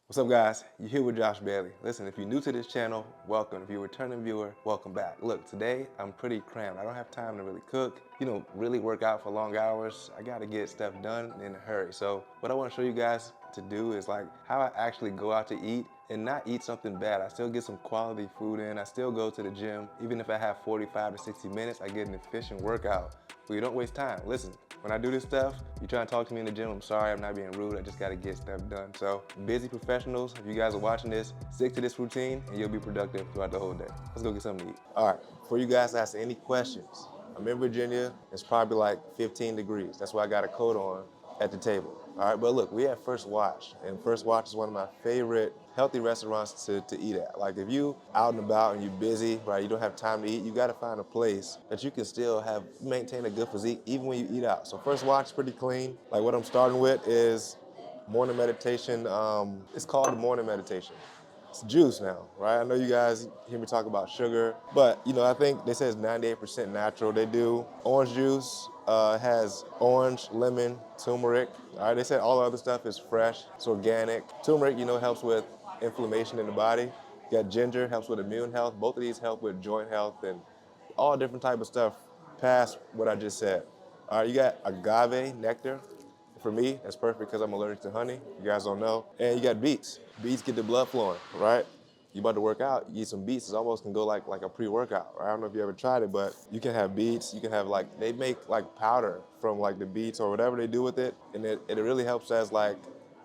What's up, guys? You're here with Josh Bailey. Listen, if you're new to this channel, welcome. If you're a returning viewer, welcome back. Look, today I'm pretty crammed. I don't have time to really cook, really work out for long hours. I gotta get stuff done in a hurry. So what I wanna show you guys to do is like how I actually go out to eat and not eat something bad. I still get some quality food in. I still go to the gym. Even if I have 45 to 60 minutes, I get an efficient workout. So you don't waste time. Listen, when I do this stuff, you try to talk to me in the gym, I'm sorry, I'm not being rude, I just gotta get stuff done. So, busy professionals, if you guys are watching this, stick to this routine and you'll be productive throughout the whole day. Let's go get something to eat. All right, before you guys ask any questions, I'm in Virginia, it's probably like 15 degrees. That's why I got a coat on at the table. All right, but look, we at First Watch, and First Watch is one of my favorite healthy restaurants to eat at. Like if you out and about and you're busy, right, you don't have time to eat, you gotta find a place that you can still maintain a good physique even when you eat out. So First Watch is pretty clean. Like what I'm starting with is morning meditation. It's called the morning meditation. It's juice now, right? I know you guys hear me talk about sugar, but I think they say it's 98% natural. They do orange juice, has orange, lemon, turmeric. All right, they said all the other stuff is fresh, it's organic. Turmeric, helps with inflammation in the body. You got ginger, helps with immune health. Both of these help with joint health and all different type of stuff past what I just said. All right, you got agave nectar. For me, that's perfect because I'm allergic to honey. You guys don't know. And you got beets. Beets get the blood flowing, right? You about to work out, you eat some beets, it almost can go like a pre-workout. Right? I don't know if you ever tried it, but you can have beets, you can have they make like powder from like the beets or whatever they do with it, and it really helps as like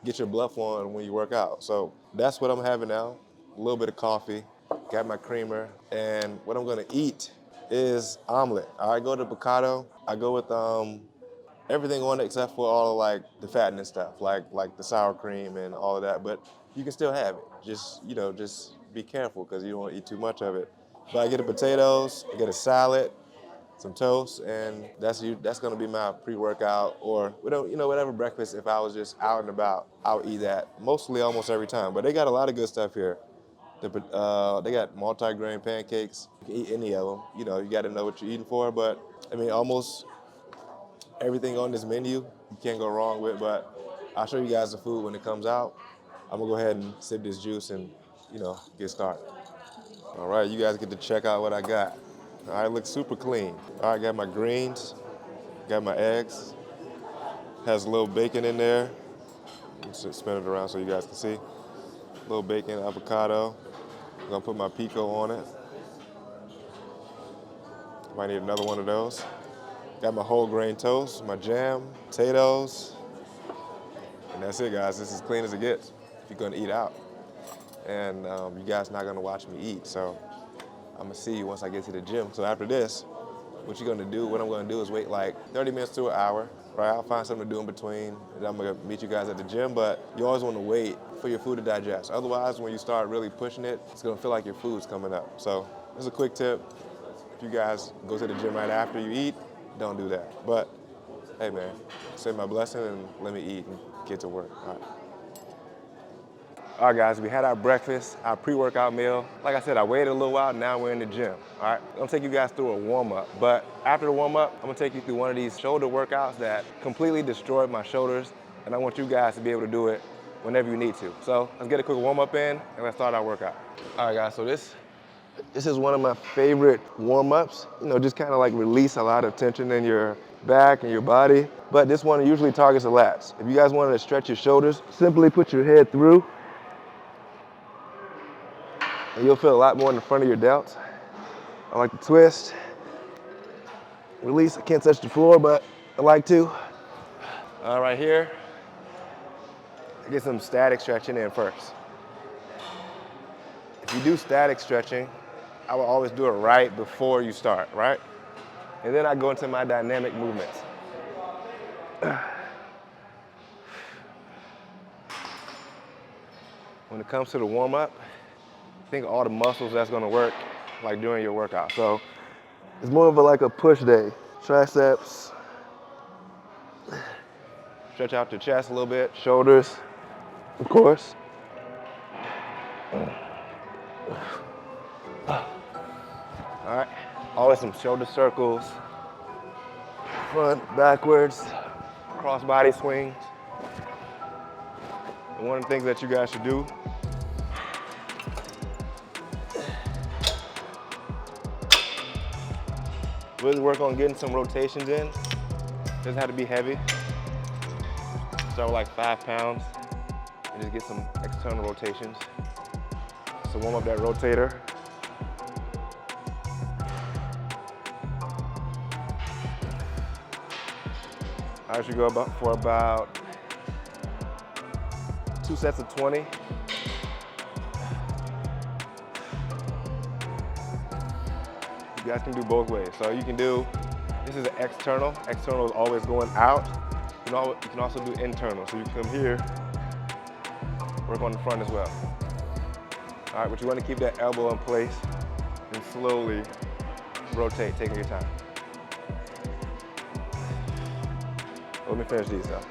get your blood flowing when you work out. So that's what I'm having now. A little bit of coffee, got my creamer, and what I'm gonna eat is omelet. I go to Picado, I go with everything on it except for all of like the fattening stuff, like the sour cream and all of that. But you can still have it. Just be careful because you don't want to eat too much of it. But I get the potatoes, I get a salad, some toast, and that's gonna be my pre-workout or whatever breakfast. If I was just out and about, I'll eat that mostly almost every time. But they got a lot of good stuff here. They got multi-grain pancakes. You can eat any of them. You got to know what you're eating for. But I mean, almost everything on this menu you can't go wrong with, but I'll show you guys the food when it comes out. I'm gonna go ahead and sip this juice and get started. All right, you guys get to check out what I got. All right, looks super clean. All right, got my greens, got my eggs, has a little bacon in there. Let's spin it around so you guys can see. A little bacon, avocado. I'm gonna put my pico on it. Might need another one of those. Got my whole grain toast, my jam, potatoes, and that's it, guys. This is as clean as it gets if you're gonna eat out. And you guys not gonna watch me eat, so I'm gonna see you once I get to the gym. So after this, what I'm gonna do is wait like 30 minutes to an hour, right? I'll find something to do in between, and I'm gonna meet you guys at the gym, but you always wanna wait for your food to digest. Otherwise, when you start really pushing it, it's gonna feel like your food's coming up. So this is a quick tip. If you guys go to the gym right after you eat, don't do that. But hey man, say my blessing and let me eat and get to work. All right. All right, guys, we had our breakfast, our pre-workout meal. Like I said, I waited a little while, now we're in the gym, all right? I'm gonna take you guys through a warm-up, but after the warm-up, I'm gonna take you through one of these shoulder workouts that completely destroyed my shoulders, and I want you guys to be able to do it whenever you need to. So let's get a quick warm-up in, and let's start our workout. All right, guys, so this is one of my favorite warm-ups. Just kind of like release a lot of tension in your back and your body, but this one usually targets the lats. If you guys wanted to stretch your shoulders, simply put your head through, and you'll feel a lot more in the front of your delts. I like to twist, release. I can't touch the floor, but I like to. All right, here, get some static stretching in first. If you do static stretching, I will always do it right before you start, right? And then I go into my dynamic movements. When it comes to the warm-up, think of all the muscles that's gonna work like during your workout. So it's more of like a push day. Triceps, stretch out your chest a little bit, shoulders, of course. All right, always some shoulder circles, front, backwards, cross body swings. one of the things that you guys should do really work on getting some rotations in. Doesn't have to be heavy. Start with like 5 pounds and just get some external rotations. So warm up that rotator. I should go for about 2 sets of 20. You guys can do both ways. So you can do, this is an external. External is always going out. You can also do internal. So you come here, work on the front as well. All right, but you want to keep that elbow in place and slowly rotate, taking your time. Let me finish these up.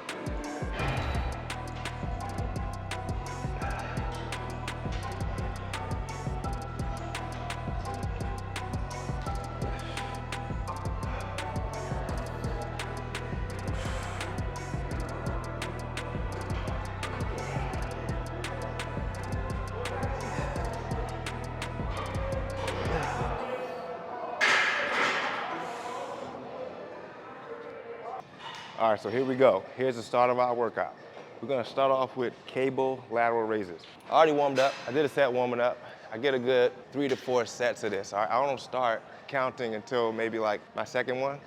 All right, so here we go. Here's the start of our workout. We're gonna start off with cable lateral raises. I already warmed up. I did a set warming up. I get a good 3 to 4 sets of this. All right? I don't start counting until maybe like my second one.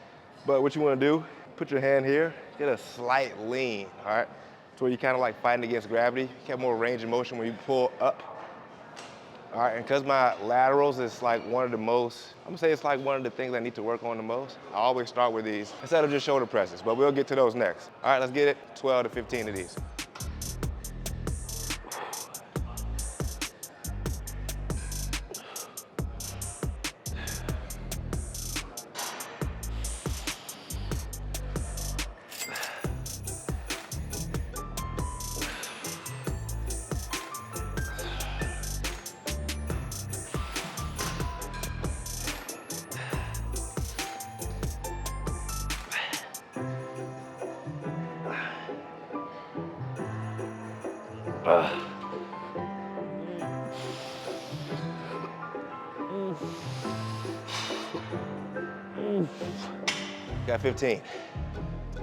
But what you wanna do, put your hand here, get a slight lean, all right? So where you kind of like fighting against gravity. You get more range of motion when you pull up. All right, and because my laterals is like one of the most, I'm gonna say it's like one of the things I need to work on the most. I always start with these instead of just shoulder presses, but we'll get to those next. All right, let's get it, 12 to 15 of these. Got 15.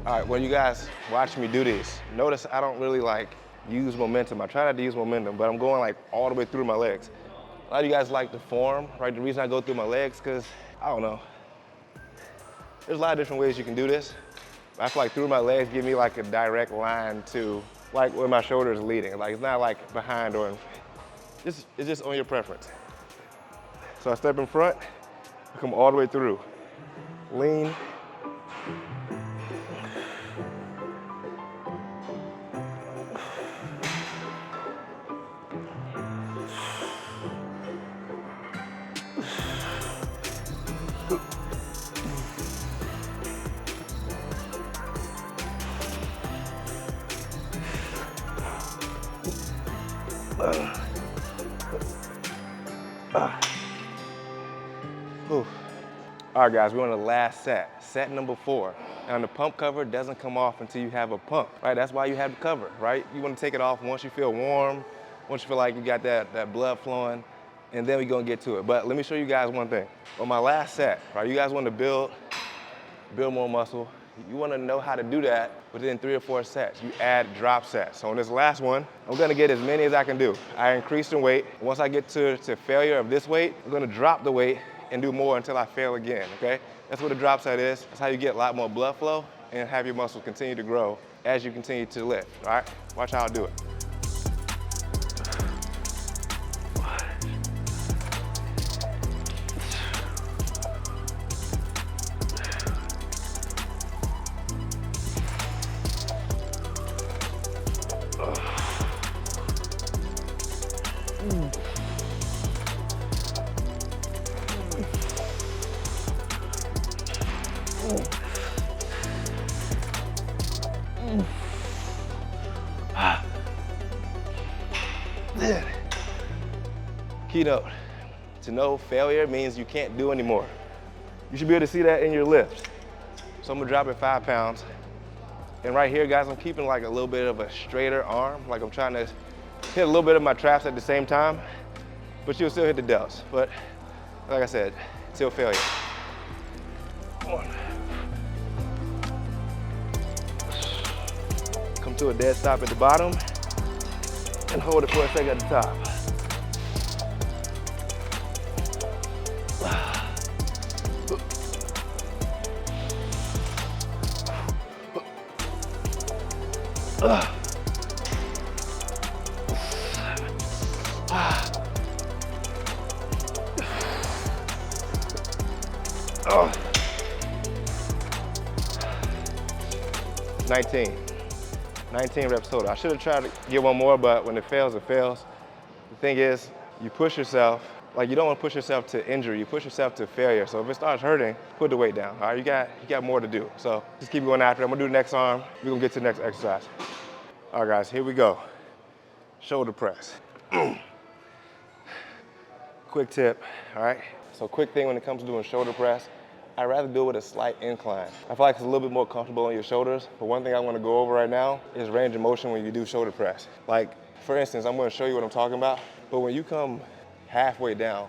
All right, when you guys watch me do this, notice I don't really like use momentum. I try not to use momentum, but I'm going like all the way through my legs. A lot of you guys like the form, right? The reason I go through my legs, because I don't know. There's a lot of different ways you can do this. I feel like through my legs give me like a direct line to like where my shoulder is leading. Like it's not like behind or, it's just on your preference. So I step in front, I come all the way through. Lean. All right, guys, we're on the last set, set number 4. Now, the pump cover doesn't come off until you have a pump, right? That's why you have the cover, right? You want to take it off once you feel warm, once you feel like you got that blood flowing, and then we're gonna get to it. But let me show you guys one thing. On my last set, right, you guys want to build more muscle. You want to know how to do that within 3 or 4 sets. You add drop sets. So on this last one, I'm gonna get as many as I can do. I increased in weight. Once I get to failure of this weight, I'm gonna drop the weight and do more until I fail again, okay? That's what a drop set is. That's how you get a lot more blood flow and have your muscles continue to grow as you continue to lift, all right? Watch how I do it. Keynote, to know failure means you can't do anymore. You should be able to see that in your lift. So I'm gonna drop it 5 pounds. And right here, guys, I'm keeping like a little bit of a straighter arm. Like I'm trying to hit a little bit of my traps at the same time, but you'll still hit the delts. But like I said, till failure. One. Come to a dead stop at the bottom and hold it for a second at the top. Oh. 19 reps total. I should have tried to get one more, but when it fails, it fails. The thing is, you push yourself, like you don't want to push yourself to injury, you push yourself to failure. So if it starts hurting, put the weight down, all right? You got more to do. So just keep going after it. I'm gonna do the next arm. We're gonna get to the next exercise. All right, guys, here we go. Shoulder press. Quick tip, all right? So quick thing when it comes to doing shoulder press, I'd rather do it with a slight incline. I feel like it's a little bit more comfortable on your shoulders, but one thing I want to go over right now is range of motion when you do shoulder press. Like, for instance, I'm going to show you what I'm talking about, but when you come halfway down,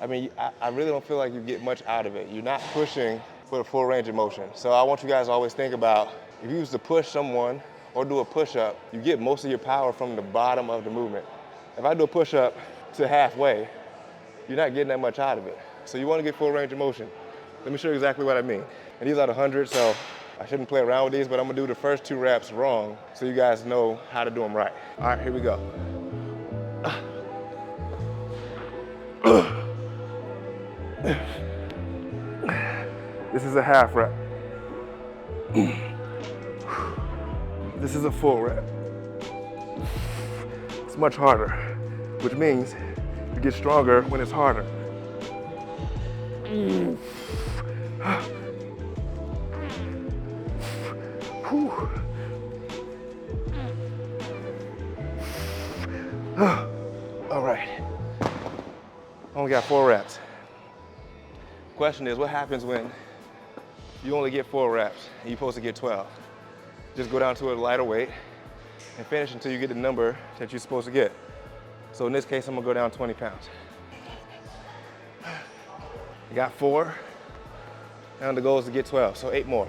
I mean, I really don't feel like you get much out of it. You're not pushing with a full range of motion. So I want you guys to always think about, if you used to push someone or do a push-up, you get most of your power from the bottom of the movement. If I do a push-up to halfway, you're not getting that much out of it. So you want to get full range of motion. Let me show you exactly what I mean. And these are the 100, so I shouldn't play around with these, but I'm gonna do the first 2 reps wrong so you guys know how to do them right. All right, here we go. This is a half rep. This is a full rep. It's much harder, which means you get stronger when it's harder. All right, only got 4 reps. Question is, what happens when you only get 4 reps and you're supposed to get 12? Just go down to a lighter weight and finish until you get the number that you're supposed to get. So in this case, I'm gonna go down 20 pounds. You got 4, and the goal is to get 12, so 8 more.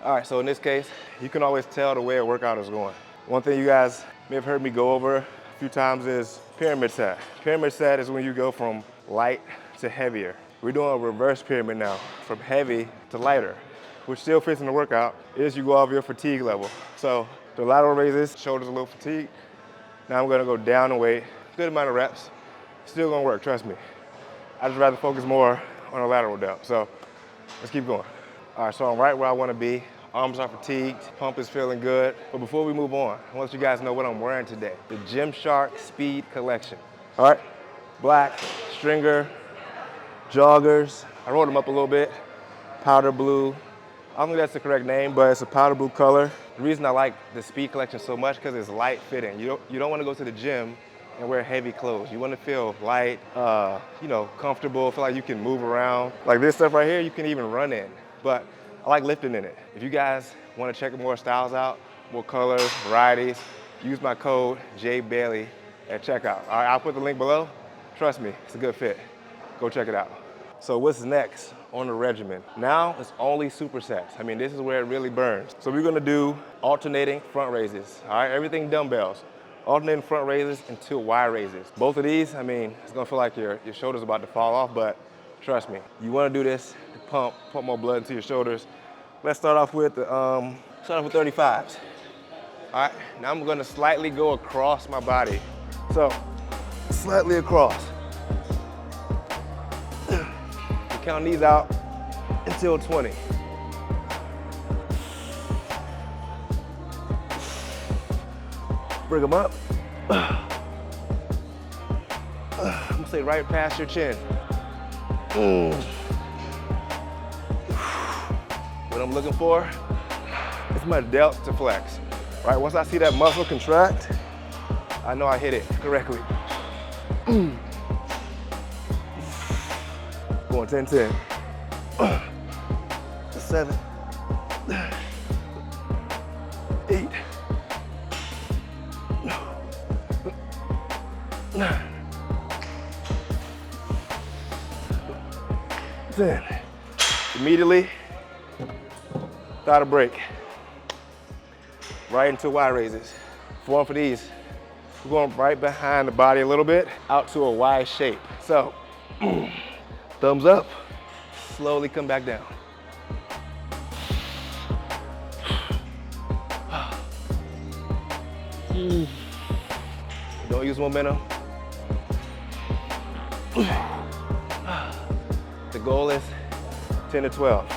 All right, so in this case, you can always tell the way a workout is going. One thing you guys may have heard me go over a few times is pyramid set. Pyramid set is when you go from light to heavier. We're doing a reverse pyramid now, from heavy to lighter, which still fits in the workout, is you go off your fatigue level. So the lateral raises, shoulders a little fatigued. Now I'm gonna go down in weight, good amount of reps. Still gonna work, trust me. I'd just rather focus more on a lateral delt. So let's keep going. All right, so I'm right where I wanna be. Arms are fatigued, pump is feeling good. But before we move on, I want you guys to know what I'm wearing today. The Gymshark Speed Collection. All right, black, stringer, joggers. I rolled them up a little bit, powder blue. I don't think that's the correct name, but it's a powder blue color. The reason I like the Speed Collection so much because it's light fitting. You don't want to go to the gym and wear heavy clothes. You want to feel light, comfortable, feel like you can move around. Like this stuff right here, you can even run in, but I like lifting in it. If you guys want to check more styles out, more colors, varieties, use my code JBAILEY at checkout. All right, I'll put the link below. Trust me, it's a good fit. Go check it out. So what's next on the regimen? Now it's only supersets. I mean, this is where it really burns. So we're gonna do alternating front raises. All right, everything dumbbells. Alternating front raises and 2 Y raises. Both of these, I mean, it's gonna feel like your shoulder's about to fall off, but trust me, you wanna do this to pump more blood into your shoulders. Let's start off with 35s. All right, now I'm gonna slightly go across my body. So, slightly across. Count these out until 20. Bring them up. I'm say right past your chin. What I'm looking for is my delt to flex. Right, once I see that muscle contract, I know I hit it correctly. Going 10-10. 7, 8, 9, 10. Immediately, without a break, right into Y raises. Form for these. We're going right behind the body a little bit, out to a Y shape. So, thumbs up, slowly come back down. Don't use momentum. The goal is 10 to 12.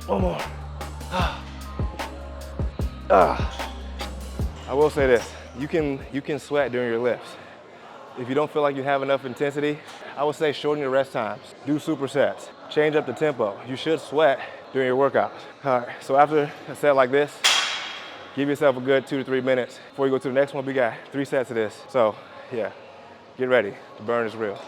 1 more. I will say this, you can sweat during your lifts. If you don't feel like you have enough intensity, I would say shorten your rest times. Do supersets, change up the tempo. You should sweat during your workouts. All right, so after a set like this, give yourself a good 2 to 3 minutes. Before you go to the next one, we got 3 sets of this. So yeah, get ready, the burn is real.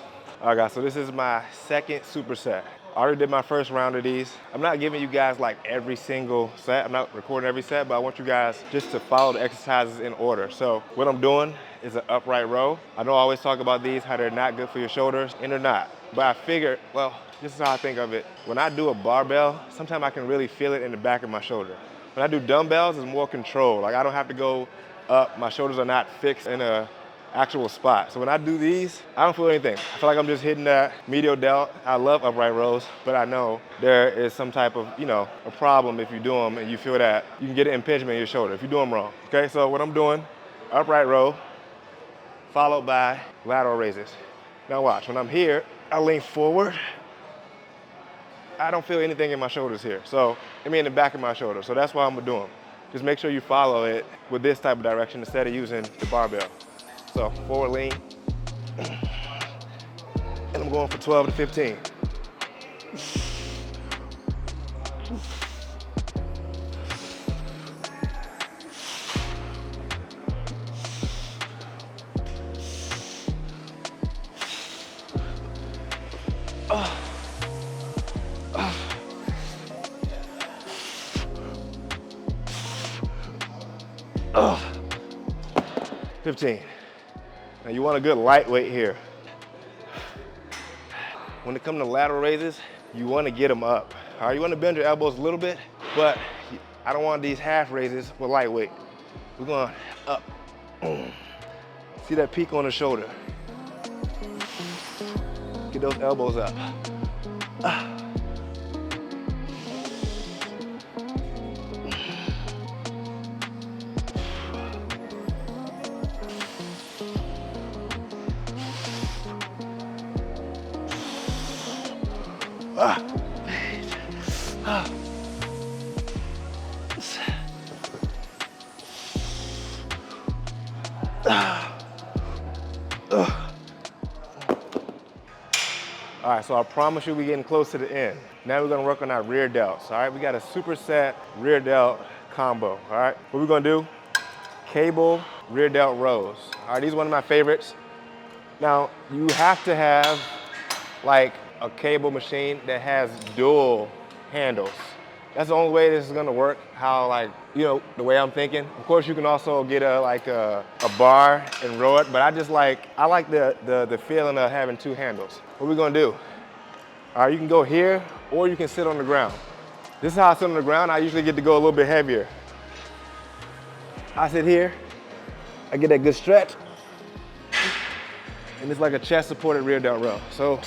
All right guys, so this is my second superset. I already did my first round of these. I'm not giving you guys like every single set. I'm not recording every set, but I want you guys just to follow the exercises in order. So what I'm doing is an upright row. I know I always talk about these, how they're not good for your shoulders, and they're not. But I figured, well, this is how I think of it. When I do a barbell, sometimes I can really feel it in the back of my shoulder. When I do dumbbells, it's more control. Like I don't have to go up. My shoulders are not fixed in a actual spot. So when I do these, I don't feel anything. I feel like I'm just hitting that medial delt. I love upright rows, but I know there is some type of, a problem if you do them and you feel that you can get an impingement in your shoulder if you do them wrong. Okay, so what I'm doing, upright row, followed by lateral raises. Now watch, when I'm here, I lean forward. I don't feel anything in my shoulders here. So, in the back of my shoulder. So that's why I'm gonna do them. Just make sure you follow it with this type of direction instead of using the barbell. So forward lean, and I'm going for 12 to 15. Oh. 15. Now you want a good lightweight here. When it comes to lateral raises, you want to get them up. All right, you want to bend your elbows a little bit, but I don't want these half raises with lightweight. We're going up. See that peak on the shoulder. Get those elbows up. All right, so I promise you we're getting close to the end. Now we're gonna work on our rear delts, all right? We got a superset rear delt combo, all right? What we're gonna do, cable rear delt rows. All right, these are one of my favorites. Now, you have to have like a cable machine that has dual handles. That's the only way this is gonna work, how the way I'm thinking. Of course, you can also get a bar and row it, but I like the feeling of having 2 handles. What we're gonna do, all right, you can go here or you can sit on the ground. This is how I sit on the ground. I usually get to go a little bit heavier. I sit here, I get that good stretch, and it's like a chest supported rear delt row. So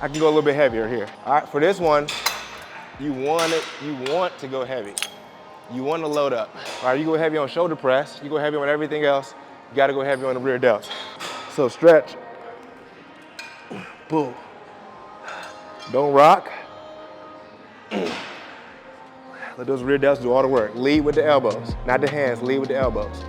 I can go a little bit heavier here. All right, for this one, you want to go heavy. you want to load up. All right, you go heavy on shoulder press, you go heavy on everything else, you gotta go heavy on the rear delts. So stretch, pull. Don't rock. Let those rear delts do all the work. Lead with the elbows, not the hands, lead with the elbows.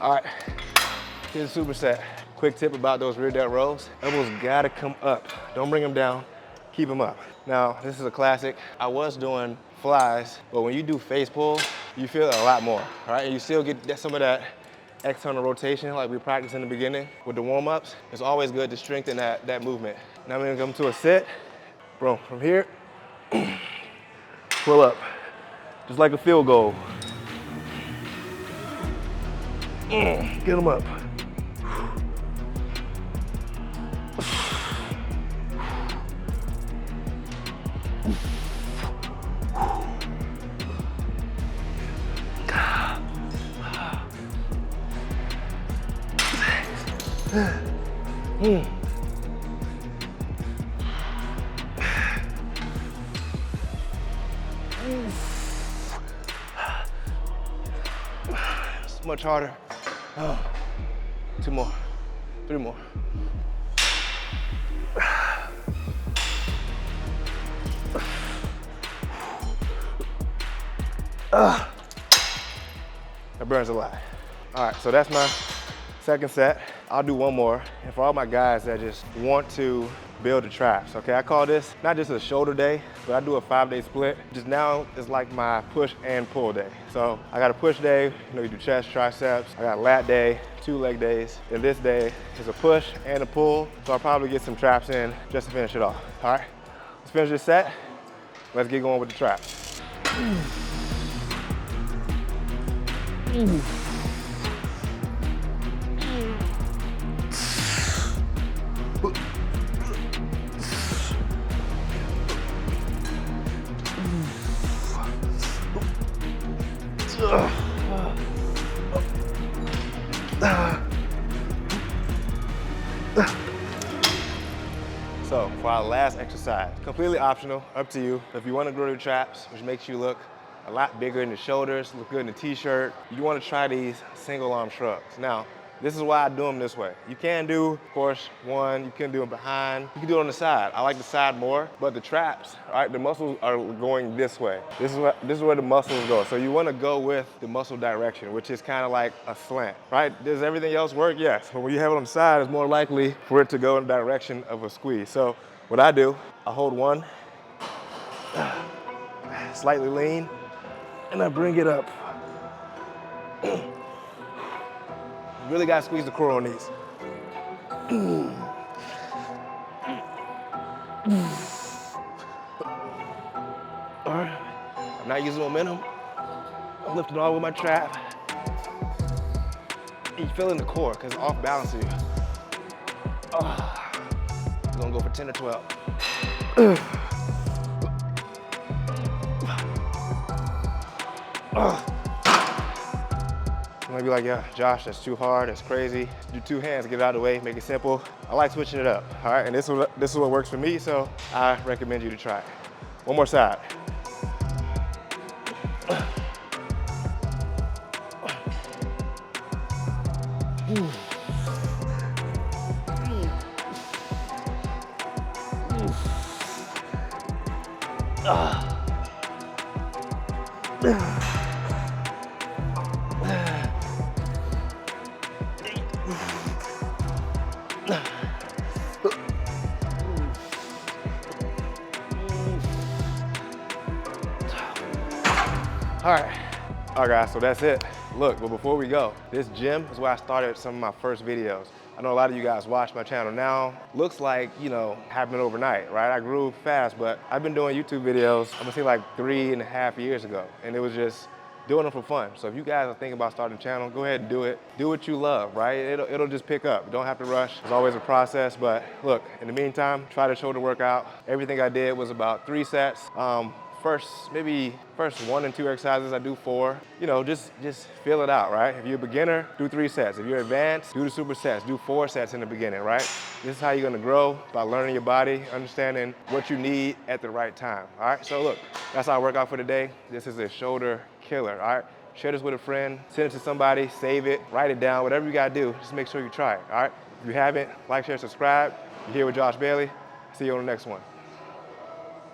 All right, here's a superset. Quick tip about those rear delt rows. Elbows gotta come up. Don't bring them down, keep them up. Now, this is a classic. I was doing flies, but when you do face pull, you feel it a lot more, all right? And you still get some of that external rotation like we practiced in the beginning with the warm-ups. It's always good to strengthen that movement. Now I'm gonna come to a sit. Boom, from here, pull up, just like a field goal. Get them up. It's much harder. 2 more, 3 more. That burns a lot. All right, so that's my second set. I'll do one more. And for all my guys that just want to build the traps, okay? I call this not just a shoulder day, but I do a 5-day split. Just now it's like my push and pull day. So I got a push day, you do chest, triceps. I got a lat day, 2 leg days. And this day is a push and a pull. So I'll probably get some traps in just to finish it off. All right, let's finish this set. Let's get going with the traps. So for our last exercise, completely optional, up to you. If you want to grow your traps, which makes you look a lot bigger in the shoulders, look good in the t-shirt, you want to try these single arm shrugs. Now, this is why I do them this way. You can do, of course, one, you can do them behind, you can do it on the side. I like the side more, but the traps, all right, the muscles are going this way. This is where the muscles go. So you want to go with the muscle direction, which is kind of like a slant, right? Does everything else work? Yes. But when you have it on the side, it's more likely for it to go in the direction of a squeeze. So what I do, I hold one, slightly lean, and I bring it up. You really gotta squeeze the core on these. All right, I'm not using momentum. I'm lifting all with my trap. You feel in the core, because it's off balance of you. We're gonna go for 10 or 12. You might be like, yeah, Josh, that's too hard, that's crazy. Do 2 hands, get it out of the way, make it simple. I like switching it up, all right? And this is what works for me, so I recommend you to try it. One more side. All right, guys, so that's it. Look, but before we go, this gym is where I started some of my first videos. I know a lot of you guys watch my channel now. Looks like, happened overnight, right? I grew fast, but I've been doing YouTube videos, I'm gonna say like 3.5 years ago. And it was just doing them for fun. So if you guys are thinking about starting a channel, go ahead and do it. Do what you love, right? It'll just pick up. You don't have to rush. It's always a process, but look, in the meantime, try the shoulder workout. Everything I did was about 3 sets. Maybe first 1 and 2 exercises, I do 4. You know, just feel it out, right? If you're a beginner, do 3 sets. If you're advanced, do the supersets. Do 4 sets in the beginning, right? This is how you're gonna grow, by learning your body, understanding what you need at the right time, all right? So look, that's our workout for today. This is a shoulder killer, all right? Share this with a friend, send it to somebody, save it, write it down, whatever you gotta do, just make sure you try it, all right? If you haven't, like, share, subscribe. You're here with Josh Bailey. See you on the next one.